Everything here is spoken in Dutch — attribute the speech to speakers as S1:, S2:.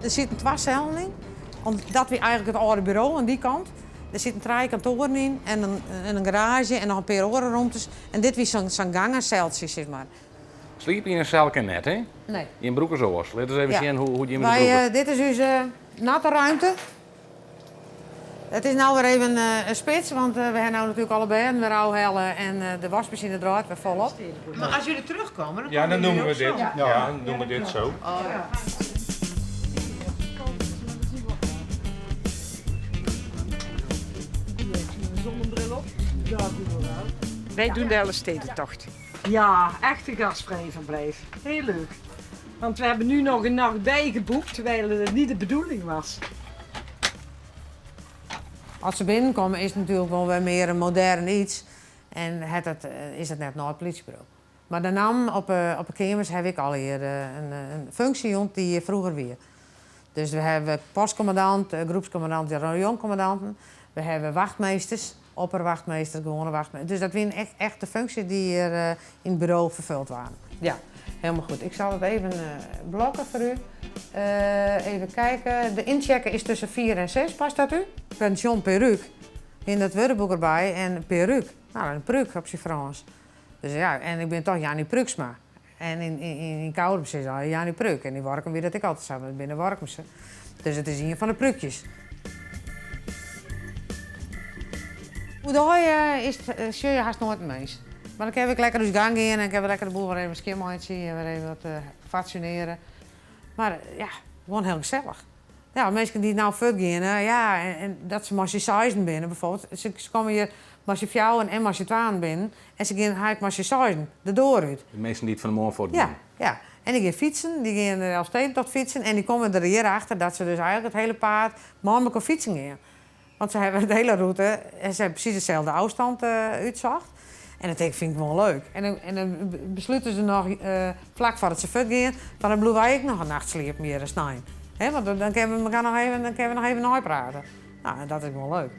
S1: Er zitten 2 cellen in. Dat weer eigenlijk het oude bureau aan die kant. Er zitten 3 kantoren in en een garage en nog een paar andere ruimtes. En dit is zo'n gang en celtje, zeg maar.
S2: Sliep je in een celke net, hè?
S1: Nee.
S2: In broeken zoals. Laat eens even
S1: Ja.
S2: zien hoe je met de broeken...
S1: Dit is onze natte ruimte. Het is nou weer even een spits, want we hebben nou natuurlijk allebei weer ouwhellen en de wasmachine draait weer volop.
S3: Maar als jullie terugkomen, dan
S4: Ja, dan doen we dit.
S3: Ja.
S4: Ja, dan doen we dit zo.
S3: Oh, ja.
S5: Wij doen de hele stedentocht.
S6: Ja, echt een gastvrij verblijf. Heel leuk. Want we hebben nu nog een nacht bijgeboekt, terwijl het niet de bedoeling was.
S1: Als ze binnenkomen is het natuurlijk wel weer meer een modern iets. En is het net naar het politiebureau. Maar daarna op de kamers heb ik al hier een functie die vroeger weer. Dus we hebben postcommandant, groepscommandant en rayonkommandanten. We hebben wachtmeesters, opperwachtmeesters, gewone wachtmeesters. Dus dat zijn echt de functies die hier in het bureau vervuld waren. Ja, helemaal goed. Ik zal het even blokken voor u. Even kijken. De inchecken is tussen 4 en 6, past dat u? Pension peruk. In dat woordenboek erbij en peruk. Nou, een peruk op zijn Frans. Dus ja, en ik ben toch Janie Pruksma. En in Koude is al Janie Pruk. En in Warkum weer dat ik altijd samen binnen Warkumse. Dus het is een van de prukjes. Hoe de hooi zul je haast nooit meest. Maar dan heb ik lekker dus gang in en ik heb lekker de boel weer even skimmeitje en weer even wat fatsioneren. Maar ja, gewoon heel gezellig. Ja, mensen die nou voort gaan, ja, en dat ze maar je sizen binnen bijvoorbeeld. Ze komen hier maar je vrouwen en maar je twaan binnen. En ze gaan eigenlijk maar je sizen, de deur uit.
S2: De mensen die het van de morgen voor doen.
S1: Ja, ja. En die gaan fietsen, die gaan er steeds tot fietsen. En die komen er hier achter dat ze dus eigenlijk het hele paard morgen kan fietsen gaan. Want ze hebben de hele route en ze hebben precies dezelfde afstand uitzocht. En dat vind ik wel leuk. En dan besluiten ze nog vlak voordat ze voort gaan, dan blijven wij ook nog een nachtsleep meer snijden. Want dan kunnen we elkaar nog even uitpraten. Nou, en dat is wel leuk.